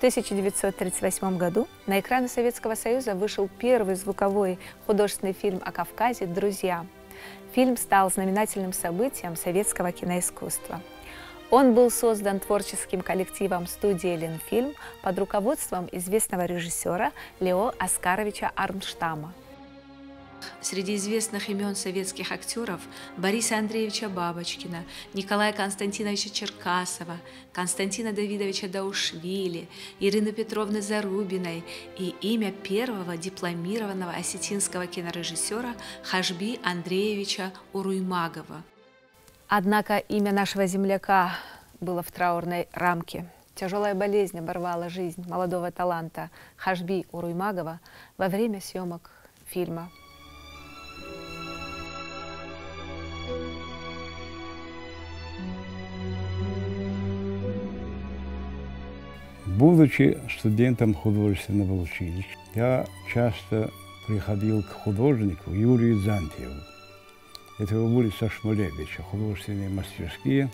1938 году на экраны Советского Союза вышел первый звуковой художественный фильм о Кавказе «Друзья». Фильм стал знаменательным событием советского киноискусства. Он был создан творческим коллективом студии «Ленфильм» под руководством известного режиссера Лео Оскаровича Армштама. Среди известных имен советских актеров Бориса Андреевича Бабочкина, Николая Константиновича Черкасова, Константина Давидовича Даушвили, Ирины Петровны Зарубиной и имя первого дипломированного осетинского кинорежиссера Хашби Андреевича Уруймагова. Однако имя нашего земляка было в траурной рамке. Тяжелая болезнь оборвала жизнь молодого таланта Хашби Уруймагова во время съемок фильма. Будучи студентом художественного училища, я часто приходил к художнику Юрию Зантьеву. Это улица Шмулевича, художественные мастерские.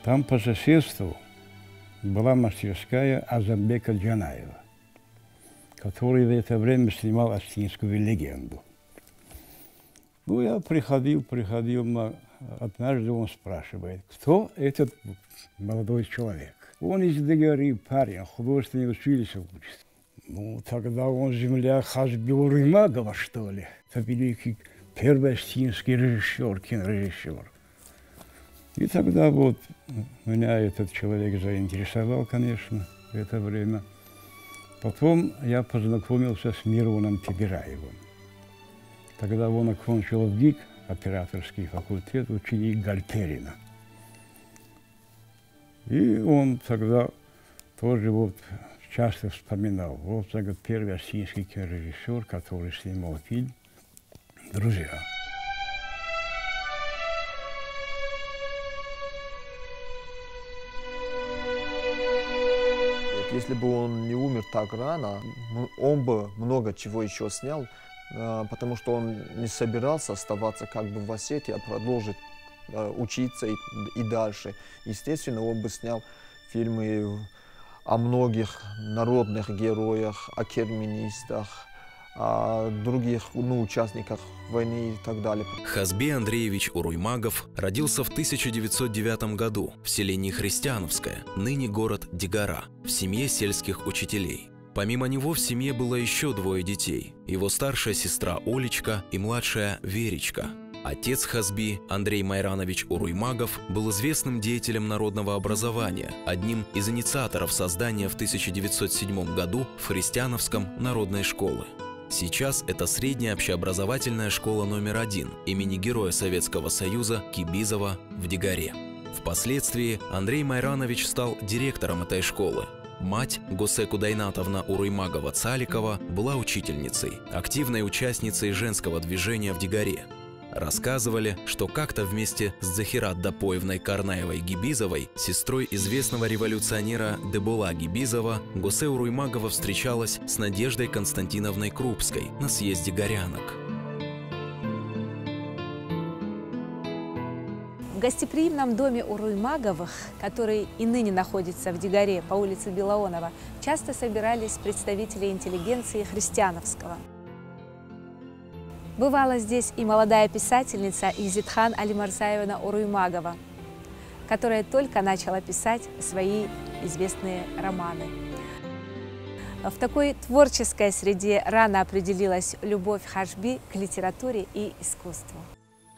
Там по соседству была мастерская Азамбека Джанаева, который в это время снимал «Астинскую легенду». Ну, я приходил, однажды он спрашивает, кто этот молодой человек. Он из Дагары, парень, художественное училище учится. Ну, тогда он земляк Хашби Уруймагова, что ли. Это великий первый астинский режиссер, кинорежиссер. И тогда вот меня этот человек заинтересовал, конечно, в это время. Потом я познакомился с Мироном Тибираевым. Тогда он окончил ВГИК, операторский факультет, ученик Гальперина. И он тогда тоже вот часто вспоминал. Вот тогда первый астинский кинорежиссер, который снимал фильм «Друзья». Если бы он не умер так рано, он бы много чего еще снял, потому что он не собирался оставаться как бы в Осетии, а продолжить учиться и дальше. Естественно, он бы снял фильмы о многих народных героях, о керменистах, о других участниках войны и так далее. Хасби Андреевич Уруймагов родился в 1909 году в селении Христиановское, ныне город Дегара, в семье сельских учителей. Помимо него в семье было еще двое детей. Его старшая сестра Олечка и младшая Веречка. Отец Хасби, Андрей Майранович Уруймагов, был известным деятелем народного образования, одним из инициаторов создания в 1907 году в Христиановском народной школы. Сейчас это средняя общеобразовательная школа номер 1 имени Героя Советского Союза Кибизова в Дегаре. Впоследствии Андрей Майранович стал директором этой школы. Мать Госеку Дайнатовна Уруймагова-Цаликова была учительницей, активной участницей женского движения в Дегаре. Рассказывали, что как-то вместе с Захират Дапоевной Карнаевой-Гибизовой, сестрой известного революционера Дебола Гибизова, Госе Уруймагова встречалась с Надеждой Константиновной Крупской на съезде горянок. В гостеприимном доме Уруймаговых, который и ныне находится в Дегаре по улице Белоонова, часто собирались представители интеллигенции Христиановского. Бывала здесь и молодая писательница Изитхан Алимарзаевна Уруймагова, которая только начала писать свои известные романы. В такой творческой среде рано определилась любовь Хашби к литературе и искусству.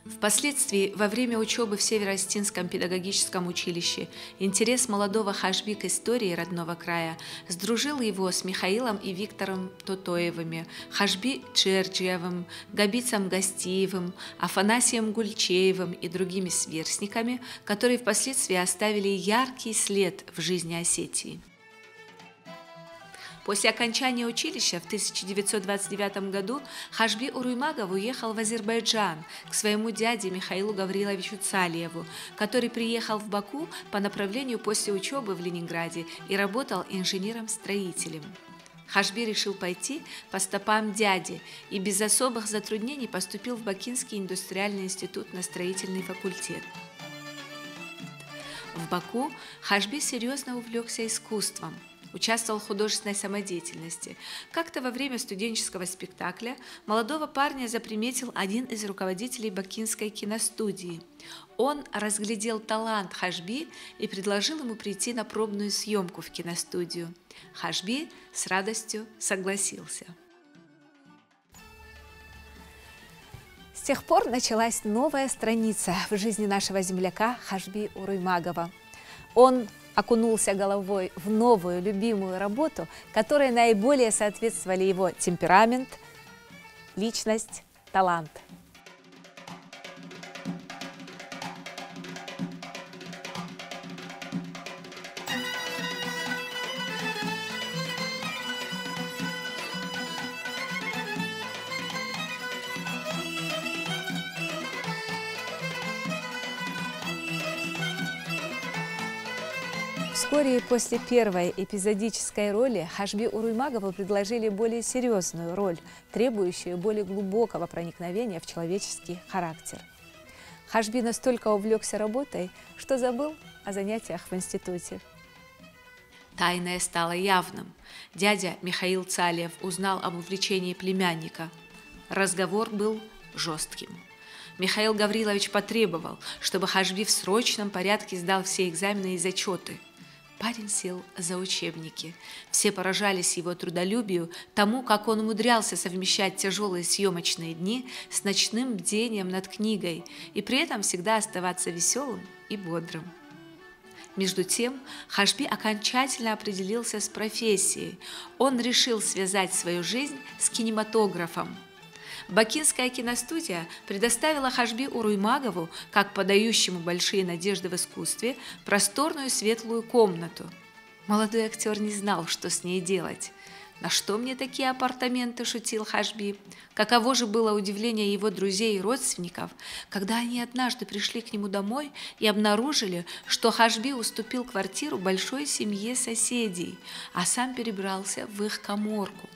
Впоследствии, во время учебы в Северо-Остинском педагогическом училище, интерес молодого Хашби к истории родного края сдружил его с Михаилом и Виктором Тотоевыми, Хашби Черджиевым, Габицем Гостиевым, Афанасием Гульчеевым и другими сверстниками, которые впоследствии оставили яркий след в жизни Осетии. После окончания училища в 1929 году Хашби Уруймагов уехал в Азербайджан к своему дяде Михаилу Гавриловичу Цалиеву, который приехал в Баку по направлению после учебы в Ленинграде и работал инженером-строителем. Хашби решил пойти по стопам дяди и без особых затруднений поступил в Бакинский индустриальный институт на строительный факультет. В Баку Хашби серьезно увлекся искусством. участвовал в художественной самодеятельности. Как-то во время студенческого спектакля молодого парня заприметил один из руководителей бакинской киностудии. Он разглядел талант Хашби и предложил ему прийти на пробную съемку в киностудию. Хашби с радостью согласился. С тех пор началась новая страница в жизни нашего земляка Хашби Уруймагова. Он окунулся головой в новую любимую работу, которой наиболее соответствовали его темперамент, личность, талант. Вскоре после первой эпизодической роли Хашби Уруймагову предложили более серьезную роль, требующую более глубокого проникновения в человеческий характер. Хашби настолько увлекся работой, что забыл о занятиях в институте. Тайное стало явным. Дядя Михаил Цалиев узнал об увлечении племянника. Разговор был жестким. Михаил Гаврилович потребовал, чтобы Хашби в срочном порядке сдал все экзамены и зачеты. Парень сел за учебники. Все поражались его трудолюбию, тому, как он умудрялся совмещать тяжелые съемочные дни с ночным бдением над книгой и при этом всегда оставаться веселым и бодрым. Между тем, Хашби окончательно определился с профессией. Он решил связать свою жизнь с кинематографом. Бакинская киностудия предоставила Хашби Уруймагову, как подающему большие надежды в искусстве, просторную светлую комнату. Молодой актер не знал, что с ней делать. «На что мне такие апартаменты?» – шутил Хашби. Каково же было удивление его друзей и родственников, когда они однажды пришли к нему домой и обнаружили, что Хашби уступил квартиру большой семье соседей, а сам перебрался в их каморку.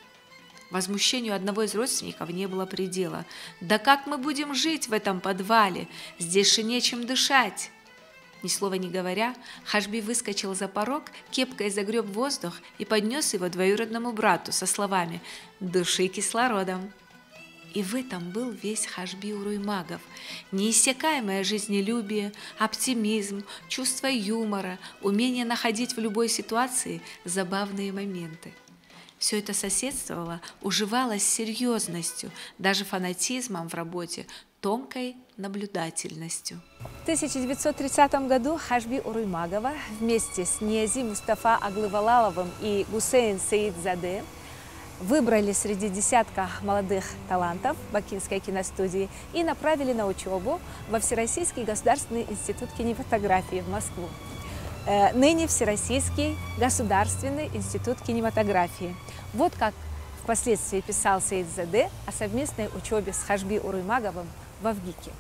Возмущению одного из родственников не было предела. «Да как мы будем жить в этом подвале? Здесь же нечем дышать!» Ни слова не говоря, Хашби выскочил за порог, кепкой загреб воздух и поднес его двоюродному брату со словами «Дыши кислородом». И в этом был весь Хашби Уруймагов. Неиссякаемое жизнелюбие, оптимизм, чувство юмора, умение находить в любой ситуации забавные моменты. Все это соседствовало, уживалось с серьезностью, даже фанатизмом в работе, тонкой наблюдательностью. В 1930 году Хашби Уруймагова вместе с Ниязи Мустафа Аглывалаловым и Гусейн Сеидзаде выбрали среди десятка молодых талантов Бакинской киностудии и направили на учебу во Всероссийский государственный институт кинематографии в Москву. Ныне Всероссийский государственный институт кинематографии. Вот как впоследствии писал Сеидзаде о совместной учебе с Хашби Уруймаговым в Авгике.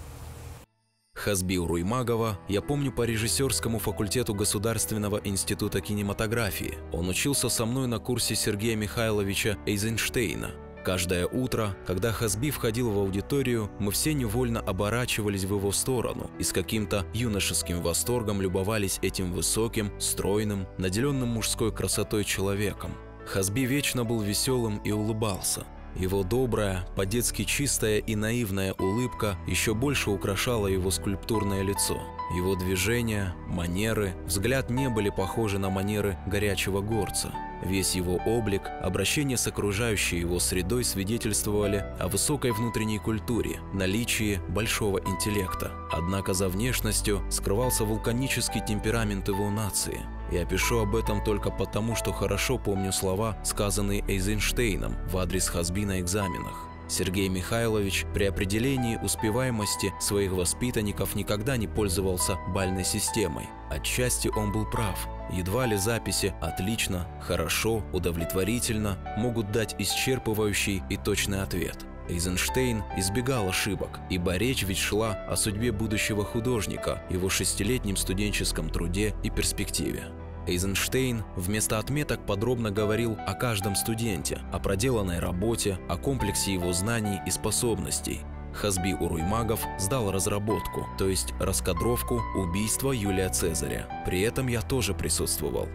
Хашби Уруймагова я помню по режиссерскому факультету Государственного института кинематографии. Он учился со мной на курсе Сергея Михайловича Эйзенштейна. Каждое утро, когда Хашби входил в аудиторию, мы все невольно оборачивались в его сторону и с каким-то юношеским восторгом любовались этим высоким, стройным, наделенным мужской красотой человеком. Хашби вечно был веселым и улыбался. Его добрая, по-детски чистая и наивная улыбка еще больше украшала его скульптурное лицо. Его движения, манеры, взгляд не были похожи на манеры горячего горца. Весь его облик, обращение с окружающей его средой свидетельствовали о высокой внутренней культуре, наличии большого интеллекта. Однако за внешностью скрывался вулканический темперамент его нации. Я пишу об этом только потому, что хорошо помню слова, сказанные Эйзенштейном в адрес Хашби на экзаменах. Сергей Михайлович при определении успеваемости своих воспитанников никогда не пользовался бальной системой. Отчасти он был прав. Едва ли записи «отлично», «хорошо», «удовлетворительно» могут дать исчерпывающий и точный ответ. Эйзенштейн избегал ошибок, ибо речь ведь шла о судьбе будущего художника, его 6-летнем студенческом труде и перспективе. Эйзенштейн вместо отметок подробно говорил о каждом студенте, о проделанной работе, о комплексе его знаний и способностей. Хашби Уруймагов сдал разработку, то есть раскадровку убийства Юлия Цезаря. При этом я тоже присутствовал.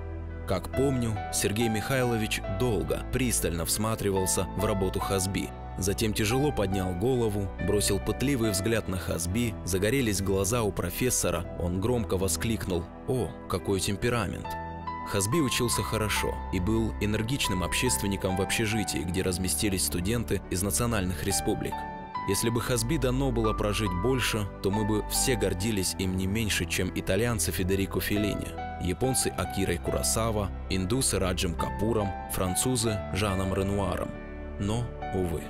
Как помню, Сергей Михайлович долго, пристально всматривался в работу Хазби. Затем тяжело поднял голову, бросил пытливый взгляд на Хазби, загорелись глаза у профессора, он громко воскликнул: «О, какой темперамент!». Хазби учился хорошо и был энергичным общественником в общежитии, где разместились студенты из национальных республик. Если бы Хазби дано было прожить больше, то мы бы все гордились им не меньше, чем итальянцы Федерико Феллини, японцы Акирой Куросава, индусы Раджем Капуром, французы Жаном Ренуаром. Но, увы.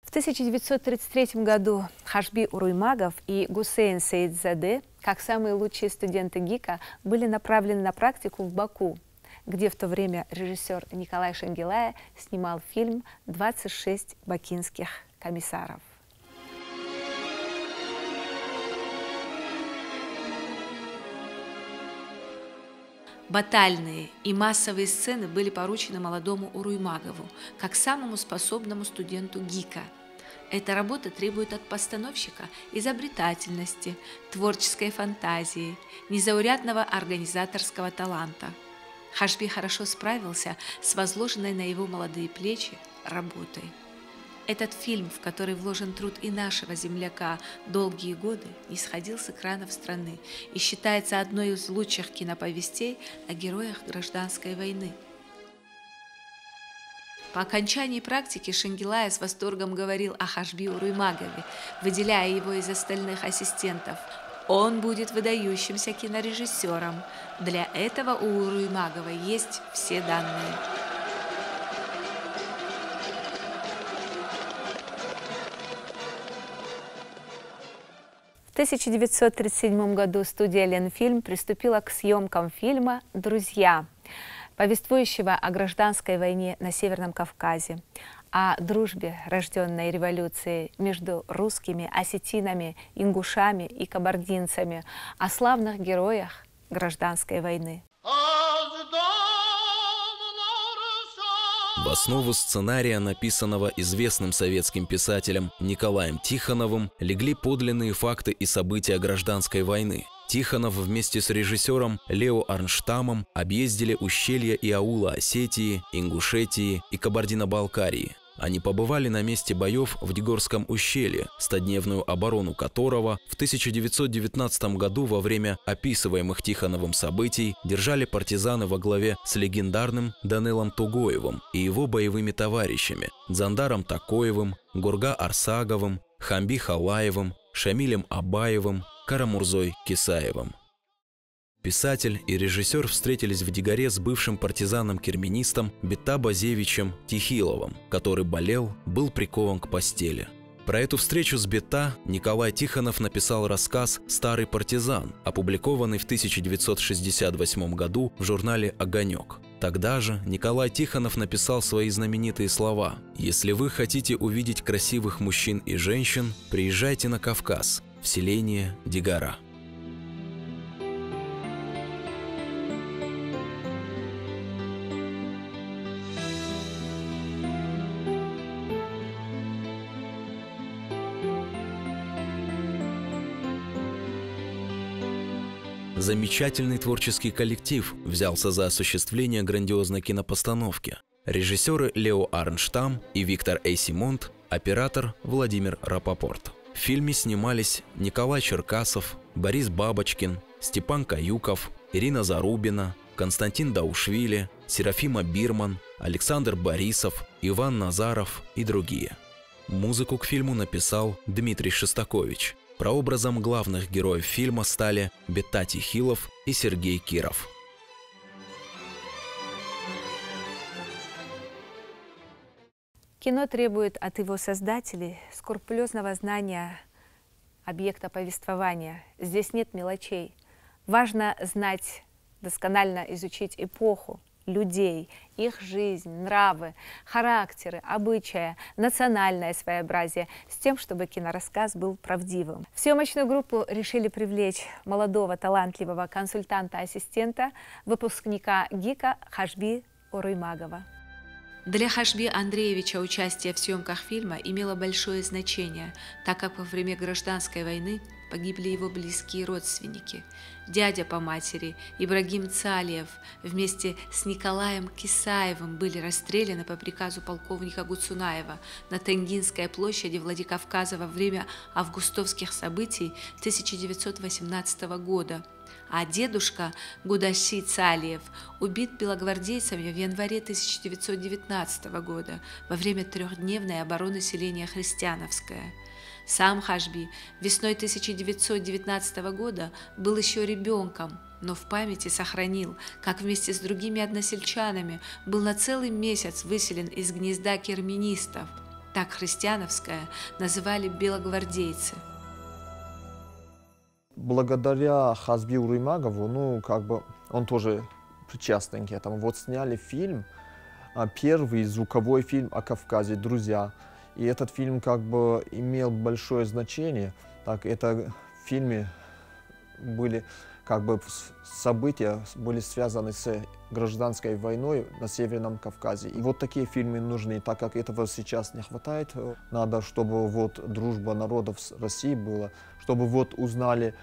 В 1933 году Хашби Уруймагов и Гусейн Сеидзаде, как самые лучшие студенты ГИКа, были направлены на практику в Баку, где в то время режиссер Николай Шенгелая снимал фильм «26 бакинских комиссаров». Батальные и массовые сцены были поручены молодому Уруймагову, как самому способному студенту ГИКа. Эта работа требует от постановщика изобретательности, творческой фантазии, незаурядного организаторского таланта. Хашби хорошо справился с возложенной на его молодые плечи работой. Этот фильм, в который вложен труд и нашего земляка долгие годы, не сходил с экранов страны и считается одной из лучших киноповестей о героях гражданской войны. По окончании практики Шенгелая с восторгом говорил о Хашби Уруймагове, выделяя его из остальных ассистентов. Он будет выдающимся кинорежиссером. Для этого у Уруймагова есть все данные. В 1937 году студия «Ленфильм» приступила к съемкам фильма «Друзья», повествующего о гражданской войне на Северном Кавказе, о дружбе, рожденной революцией между русскими, осетинами, ингушами и кабардинцами, о славных героях гражданской войны. В основу сценария, написанного известным советским писателем Николаем Тихоновым, легли подлинные факты и события гражданской войны. Тихонов вместе с режиссером Лео Арнштамом объездили ущелья и аулы Осетии, Ингушетии и Кабардино-Балкарии. Они побывали на месте боев в Дегорском ущелье, 100-дневную оборону которого в 1919 году во время описываемых Тихоновым событий держали партизаны во главе с легендарным Данилом Тугоевым и его боевыми товарищами Дзандаром Такоевым, Гурга Арсаговым, Хамби Халаевым, Шамилем Абаевым, Карамурзой Кисаевым. Писатель и режиссер встретились в Дегоре с бывшим партизаном-керменистом Бета Базевичем Тихиловым, который болел, был прикован к постели. Про эту встречу с Бета Николай Тихонов написал рассказ «Старый партизан», опубликованный в 1968 году в журнале «Огонек». Тогда же Николай Тихонов написал свои знаменитые слова: «Если вы хотите увидеть красивых мужчин и женщин, приезжайте на Кавказ, в селение Дегора». Замечательный творческий коллектив взялся за осуществление грандиозной кинопостановки. Режиссеры Лео Арнштам и Виктор Эйсимонт, оператор Владимир Рапопорт. В фильме снимались Николай Черкасов, Борис Бабочкин, Степан Каюков, Ирина Зарубина, Константин Даушвили, Серафима Бирман, Александр Борисов, Иван Назаров и другие. Музыку к фильму написал Дмитрий Шостакович. Прообразом главных героев фильма стали Бета Тихилов и Сергей Киров. Кино требует от его создателей скрупулезного знания объекта повествования. Здесь нет мелочей. Важно знать, досконально изучить эпоху, людей, их жизнь, нравы, характеры, обычаи, национальное своеобразие, с тем, чтобы кинорассказ был правдивым. В съемочную группу решили привлечь молодого талантливого консультанта-ассистента, выпускника ГИКа Хашби Уруймагова. Для Хашби Андреевича участие в съемках фильма имело большое значение, так как во время гражданской войны погибли его близкие родственники. Дядя по матери Ибрагим Цалиев вместе с Николаем Кисаевым были расстреляны по приказу полковника Гуцунаева на Тенгинской площади Владикавказа во время августовских событий 1918 года. А дедушка Гудаси Цалиев убит белогвардейцами в январе 1919 года во время трехдневной обороны селения Христиановское. Сам Хашби весной 1919 года был еще ребенком, но в памяти сохранил, как вместе с другими односельчанами был на целый месяц выселен из гнезда керменистов. Так Христиановское называли белогвардейцы. Благодаря Хасби Уруймагову, он тоже причастен к этому. Вот сняли фильм, первый звуковой фильм о Кавказе «Друзья». И этот фильм имел большое значение. Так, это в фильме были события были связаны с гражданской войной на Северном Кавказе. И вот такие фильмы нужны, так как этого сейчас не хватает. Надо, чтобы дружба народов с Россией была, чтобы узнали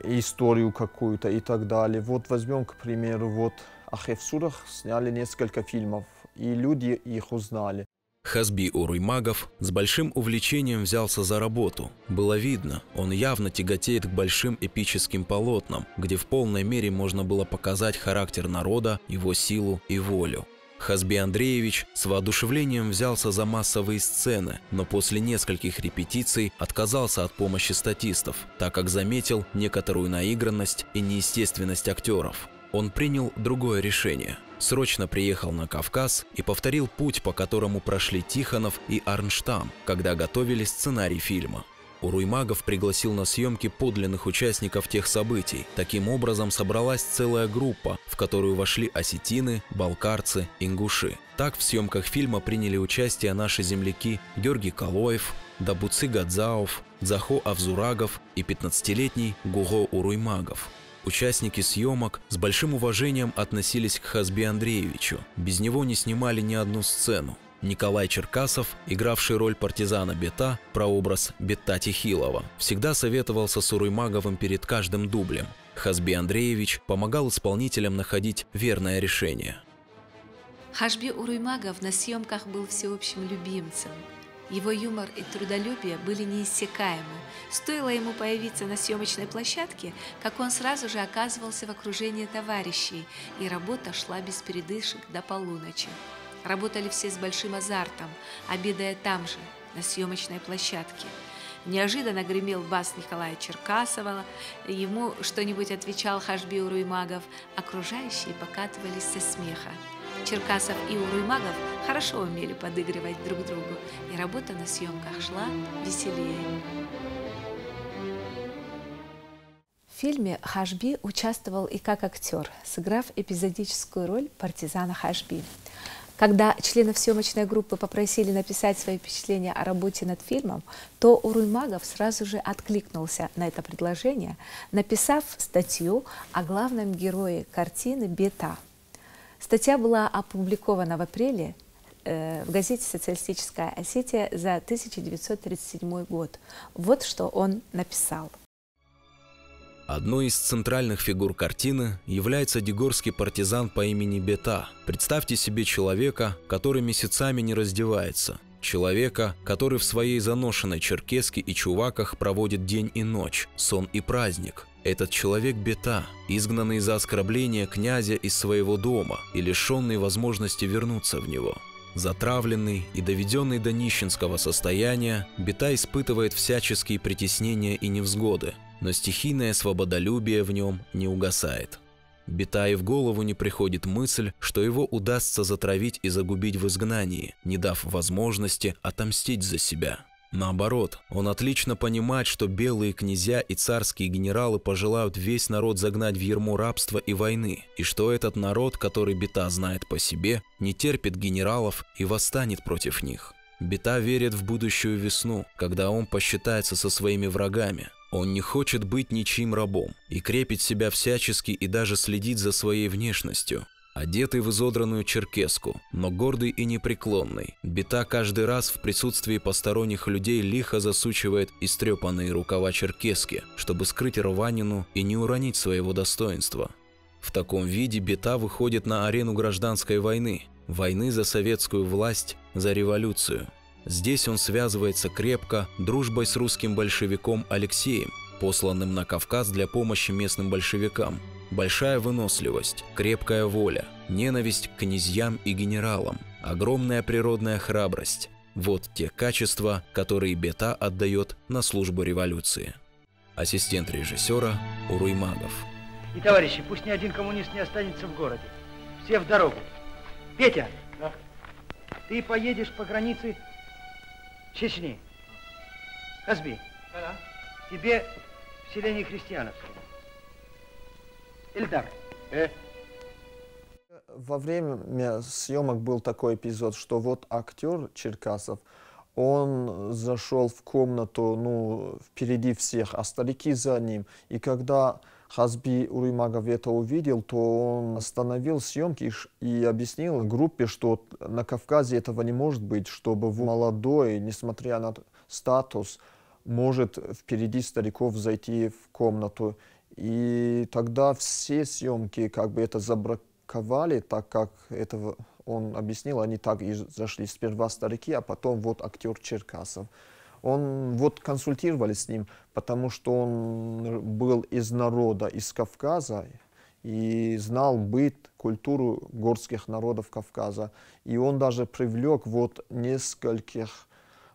историю какую-то и так далее. Возьмем, к примеру, о Хевсурах сняли несколько фильмов, и люди их узнали. Хасби Уруймагов с большим увлечением взялся за работу. Было видно, он явно тяготеет к большим эпическим полотнам, где в полной мере можно было показать характер народа, его силу и волю. Хасби Андреевич с воодушевлением взялся за массовые сцены, но после нескольких репетиций отказался от помощи статистов, так как заметил некоторую наигранность и неестественность актеров. Он принял другое решение. Срочно приехал на Кавказ и повторил путь, по которому прошли Тихонов и Арнштам, когда готовили сценарий фильма. Уруймагов пригласил на съемки подлинных участников тех событий. Таким образом собралась целая группа, в которую вошли осетины, балкарцы, ингуши. Так в съемках фильма приняли участие наши земляки Георгий Калоев, Дабуци Гадзауов, Захо Авзурагов и 15-летний Гуго Уруймагов. Участники съемок с большим уважением относились к Хасби Андреевичу. Без него не снимали ни одну сцену. Николай Черкасов, игравший роль партизана Бета, прообраз Бета Тихилова, всегда советовался с Уруймаговым перед каждым дублем. Хасби Андреевич помогал исполнителям находить верное решение. Хашби Уруймагов на съемках был всеобщим любимцем. Его юмор и трудолюбие были неиссякаемы. Стоило ему появиться на съемочной площадке, как он сразу же оказывался в окружении товарищей, и работа шла без передышек до полуночи. Работали все с большим азартом, обедая там же, на съемочной площадке. Неожиданно гремел бас Николая Черкасова, ему что-нибудь отвечал Хашби Уруймагов, окружающие покатывались со смеха. Черкасов и Уруймагов хорошо умели подыгрывать друг другу, и работа на съемках шла веселее. В фильме Хашби участвовал и как актер, сыграв эпизодическую роль партизана Хашби. Когда членов съемочной группы попросили написать свои впечатления о работе над фильмом, то Уруймагов сразу же откликнулся на это предложение, написав статью о главном герое картины Бета. Статья была опубликована в апреле в газете «Социалистическая Осетия» за 1937 год. Вот что он написал. Одной из центральных фигур картины является дегорский партизан по имени Бета. Представьте себе человека, который месяцами не раздевается. Человека, который в своей заношенной черкеске и чуваках проводит день и ночь, сон и праздник. Этот человек Бета, изгнанный за оскорбление князя из своего дома и лишенный возможности вернуться в него. Затравленный и доведенный до нищенского состояния, Бета испытывает всяческие притеснения и невзгоды, но стихийное свободолюбие в нем не угасает. Бета и в голову не приходит мысль, что его удастся затравить и загубить в изгнании, не дав возможности отомстить за себя. Наоборот, он отлично понимает, что белые князья и царские генералы пожелают весь народ загнать в ярмо рабства и войны, и что этот народ, который Бета знает по себе, не терпит генералов и восстанет против них. Бета верит в будущую весну, когда он посчитается со своими врагами. Он не хочет быть ничьим рабом и крепит себя всячески и даже следит за своей внешностью. Одетый в изодранную черкеску, но гордый и непреклонный, Бета каждый раз в присутствии посторонних людей лихо засучивает истрепанные рукава черкески, чтобы скрыть рванину и не уронить своего достоинства. В таком виде Бета выходит на арену гражданской войны, войны за советскую власть, за революцию. Здесь он связывается крепко дружбой с русским большевиком Алексеем, посланным на Кавказ для помощи местным большевикам. Большая выносливость, крепкая воля, ненависть к князьям и генералам, огромная природная храбрость – вот те качества, которые Бета отдает на службу революции. Ассистент режиссера Уруймагов. И, товарищи, пусть ни один коммунист не останется в городе. Все в дорогу. Петя, да? Ты поедешь по границе Чечни. Казби, да. Тебе в селении Христиановское. Ильдар. Во время съемок был такой эпизод, что вот актер Черкасов, он зашел в комнату, впереди всех, а старики за ним. И когда Хазби Уруймагов это увидел, то он остановил съемки и объяснил группе, что на Кавказе этого не может быть, чтобы молодой, несмотря на статус, может впереди стариков зайти в комнату. И тогда все съемки это забраковали, так как это он объяснил, они так и зашли. Сперва старики, а потом вот актер Черкасов. Он консультировали с ним, потому что он был из народа, из Кавказа, и знал быт, культуру горских народов Кавказа. И он даже привлек нескольких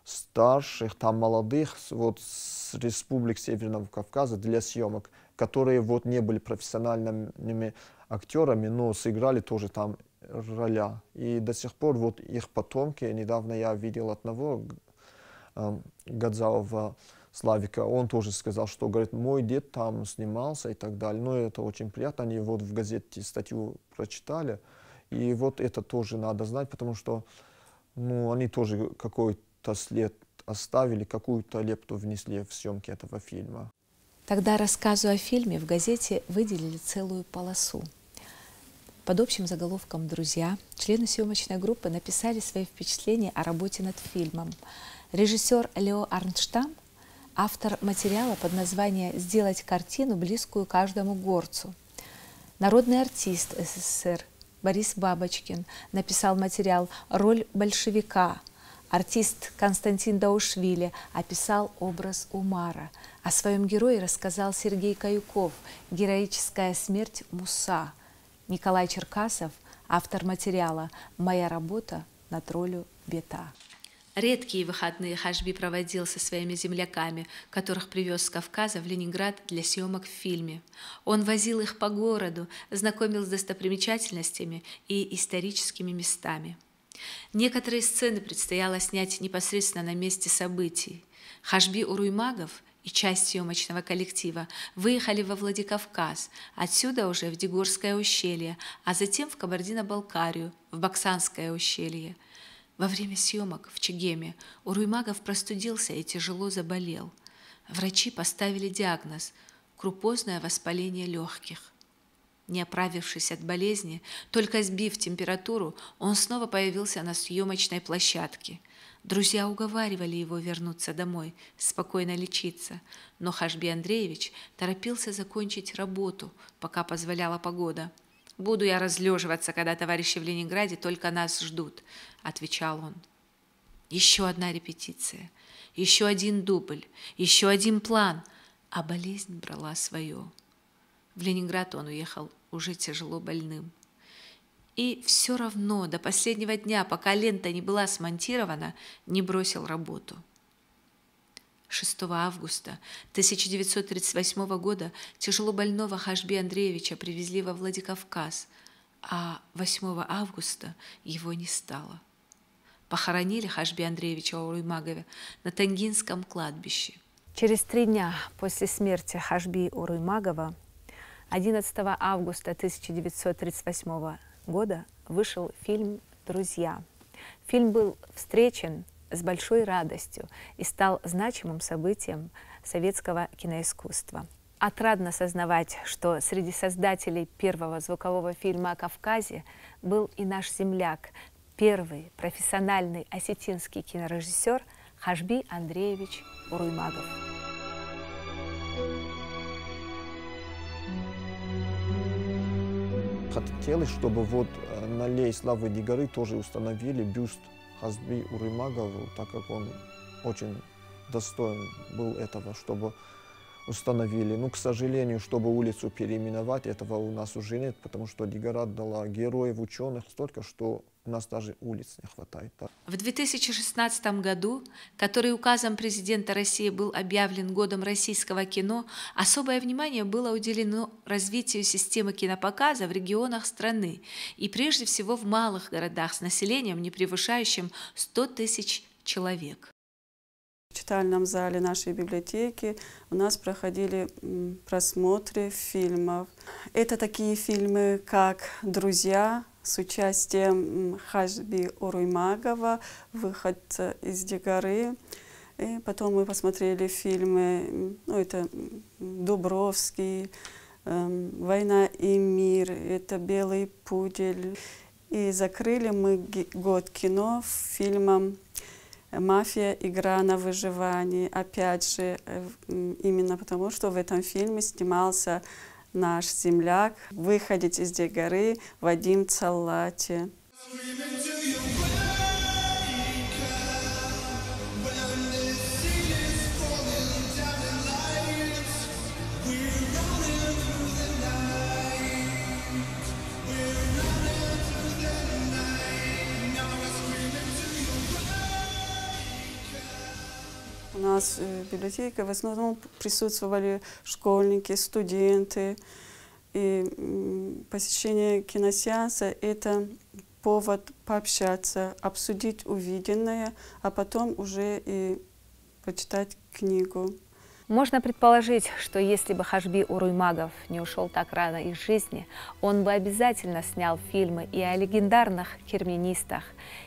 старших, молодых, с республик Северного Кавказа для съемок, которые не были профессиональными актерами, но сыграли тоже там роля. И до сих пор их потомки, недавно я видел одного, Гадзаова Славика, он тоже сказал, что, говорит, мой дед там снимался и так далее. Но это очень приятно, они в газете статью прочитали. И это тоже надо знать, потому что они тоже какой-то след оставили, какую-то лепту внесли в съемки этого фильма. Тогда рассказу о фильме в газете выделили целую полосу. Под общим заголовком «Друзья» члены съемочной группы написали свои впечатления о работе над фильмом. Режиссер Лео Арнштам, автор материала под названием «Сделать картину, близкую каждому горцу». Народный артист СССР Борис Бабочкин написал материал «Роль большевика». Артист Константин Даушвили описал образ Умара. О своем герое рассказал Сергей Каюков «Героическая смерть Муса». Николай Черкасов, автор материала «Моя работа над ролью Бета». Редкие выходные Хашби проводил со своими земляками, которых привез с Кавказа в Ленинград для съемок в фильме. Он возил их по городу, знакомил с достопримечательностями и историческими местами. Некоторые сцены предстояло снять непосредственно на месте событий. Хашби Уруймагов и часть съемочного коллектива выехали во Владикавказ, отсюда уже в Дегорское ущелье, а затем в Кабардино-Балкарию, в Баксанское ущелье. Во время съемок в Чегеме Уруймагов простудился и тяжело заболел. Врачи поставили диагноз – крупозное воспаление легких. Не оправившись от болезни, только сбив температуру, он снова появился на съемочной площадке. Друзья уговаривали его вернуться домой, спокойно лечиться, но Хашби Андреевич торопился закончить работу, пока позволяла погода. «Буду я разлеживаться, когда товарищи в Ленинграде только нас ждут», — отвечал он. Еще одна репетиция, еще один дубль, еще один план, а болезнь брала свое. В Ленинград он уехал уже тяжело больным. И все равно до последнего дня, пока лента не была смонтирована, не бросил работу. 6 августа 1938 года тяжело больного Хашби Андреевича привезли во Владикавказ, а 8 августа его не стало. Похоронили Хашби Андреевича Уруймагова на Тангинском кладбище. Через 3 дня после смерти Хашби Уруймагова 11 августа 1938 года вышел фильм «Друзья». Фильм был встречен с большой радостью и стал значимым событием советского киноискусства. отрадно сознавать, что среди создателей первого звукового фильма о Кавказе был и наш земляк, первый профессиональный осетинский кинорежиссер Хашби Андреевич Уруймагов. Хотелось, чтобы вот на Аллее Славы Дигары тоже установили бюст Хашби Уруймагову, так как он очень достоин был этого, чтобы установили. Ну, к сожалению, чтобы улицу переименовать, этого у нас уже нет, потому что Дигара дала героев, ученых столько, что у нас даже улиц не хватает. В 2016 году, который указом президента России был объявлен годом российского кино, особое внимание было уделено развитию системы кинопоказа в регионах страны и прежде всего в малых городах с населением, не превышающим 100 тысяч человек. В читальном зале нашей библиотеки у нас проходили просмотры фильмов. Это такие фильмы, как «Друзья» с участием Хашби Уруймагова, «Выход из Дигары». И потом мы посмотрели фильмы, ну, это «Дубровский», «Война и мир», это «Белый пудель». И закрыли мы год кино фильмом «Мафия. Игра на выживание». Опять же, именно потому, что в этом фильме снимался наш земляк, выходец из Дигары Вадим Цаллати. У нас в библиотеке в основном присутствовали школьники, студенты. И посещение киносеанса – это повод пообщаться, обсудить увиденное, а потом уже и прочитать книгу. Можно предположить, что если бы Хашби Уруймагов не ушел так рано из жизни, он бы обязательно снял фильмы и о легендарных керменистах,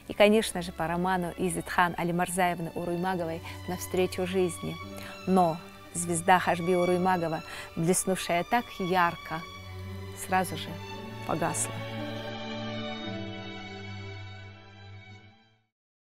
и, конечно же, по роману Изетхан Алимарзаевны Уруймаговой «Навстречу жизни». Но звезда Хашби Уруймагова, блеснувшая так ярко, сразу же погасла.